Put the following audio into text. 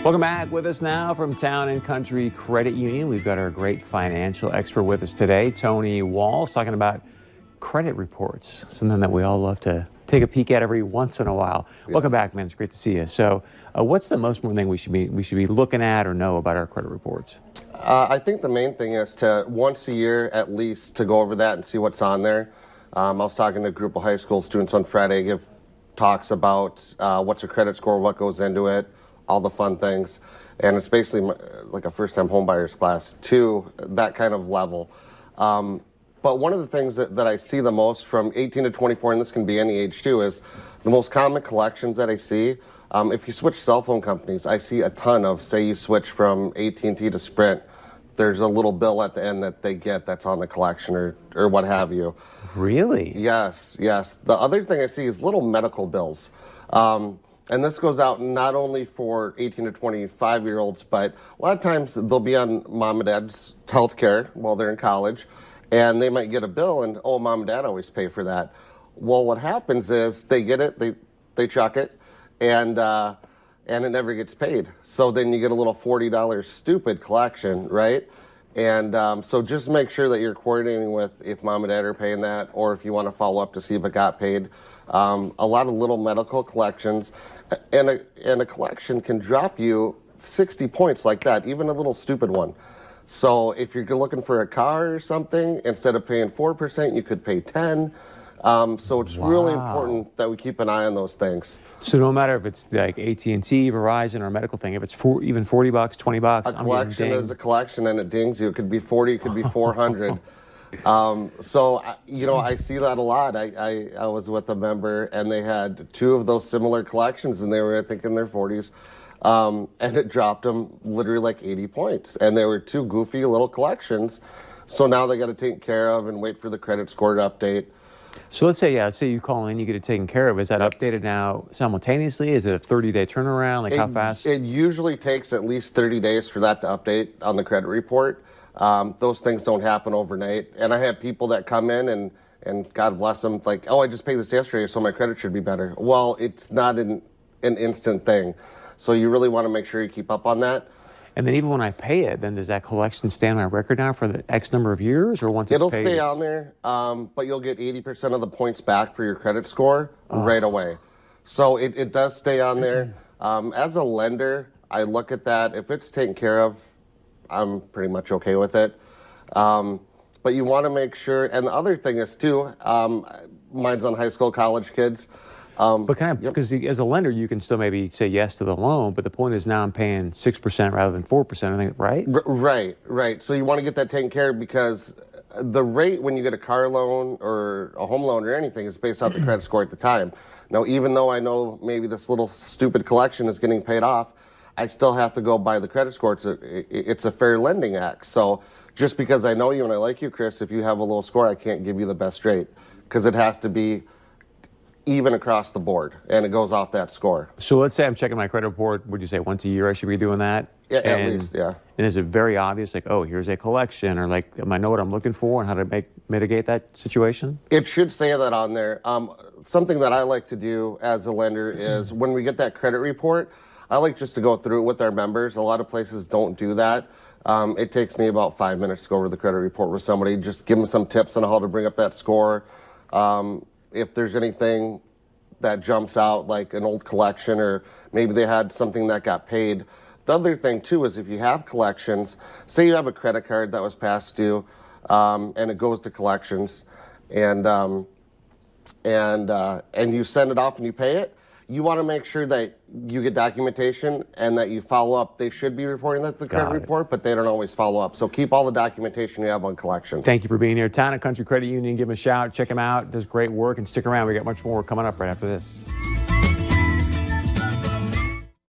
Welcome back. With us now from Town and Country Credit Union, we've got our great financial expert with us today, Tony Walls, talking about credit reports, something that we all love to take a peek at every once in a while. Yes. Welcome back, man. It's great to see you. So what's the most important thing we should be looking at or know about our credit reports? I think the main thing is to once a year at least to go over that and see what's on there. I was talking to a group of high school students on Friday, give talks about what's a credit score, what goes into it, all the fun things. And it's basically like a first-time homebuyers class to that kind of level. But one of the things that I see the most from 18 to 24, and this can be any age too, is the most common collections that I see. If you switch cell phone companies, I see a ton of, say you switch from AT&T to Sprint, there's a little bill at the end that they get that's on the collection or what have you. Really? Yes, yes. The other thing I see is little medical bills. And this goes out not only for 18 to 25-year-olds, but a lot of times they'll be on mom and dad's health care while they're in college, and they might get a bill and, oh, mom and dad always pay for that. Well, what happens is they get it, they chuck it, and it never gets paid. So then you get a little $40 stupid collection, right? And so just make sure that you're coordinating with if mom and dad are paying that, or if you want to follow up to see if it got paid. A lot of little medical collections, and a collection can drop you 60 points like that, even a little stupid one. So if you're looking for a car or something, instead of paying 4%, you could pay 10. So it's really important that we keep an eye on those things. So no matter if it's like AT&T, Verizon, or a medical thing, if it's even $40, $20, a collection is a collection, and it dings you. It could be 40, it could be 400. So you know, I see that a lot. I was with a member, and they had two of those similar collections, and they were, I think, in their 40s. And it dropped them literally like 80 points. And they were two goofy little collections. So now they got to take care of and wait for the credit score to update. So let's say you call in, you get it taken care of. Is that updated now simultaneously? Is it a 30-day turnaround? Like how fast? It usually takes at least 30 days for that to update on the credit report. Those things don't happen overnight. And I have people that come in and God bless them, like, oh, I just paid this yesterday, so my credit should be better. Well, it's not an instant thing. So you really want to make sure you keep up on that. And then even when I pay it, then does that collection stay on my record now for the X number of years, or once it's paid? It'll stay on there, but you'll get 80% of the points back for your credit score right away. So it does stay on there. As a lender, I look at that. If it's taken care of, I'm pretty much okay with it. But you want to make sure, and the other thing is too, mine's on high school, college kids. But because as a lender, you can still maybe say yes to the loan, but the point is now I'm paying 6% rather than 4%, I think, right? Right. So you want to get that taken care of, because the rate when you get a car loan or a home loan or anything is based off the credit score at the time. Now, even though I know maybe this little stupid collection is getting paid off, I still have to go by the credit score. It's a fair lending act. So just because I know you and I like you, Chris, if you have a low score, I can't give you the best rate, because it has to be even across the board, and it goes off that score. So let's say I'm checking my credit report. Would you say once a year I should be doing that? Yeah, at least, yeah. And is it very obvious, like, oh, here's a collection, or like, I know what I'm looking for and how to mitigate that situation? It should say that on there. Something that I like to do as a lender is when we get that credit report, I like just to go through it with our members. A lot of places don't do that. It takes me about 5 minutes to go over the credit report with somebody, just give them some tips on how to bring up that score. If there's anything that jumps out, like an old collection, or maybe they had something that got paid. The other thing too is if you have collections, say you have a credit card that was past due, and it goes to collections, and you send it off and you pay it, you want to make sure that you get documentation and that you follow up. They should be reporting that to the credit report, but they don't always follow up. So keep all the documentation you have on collections. Thank you for being here. Town and Country Credit Union, give them a shout, check them out. Does great work, and stick around. We got much more coming up right after this.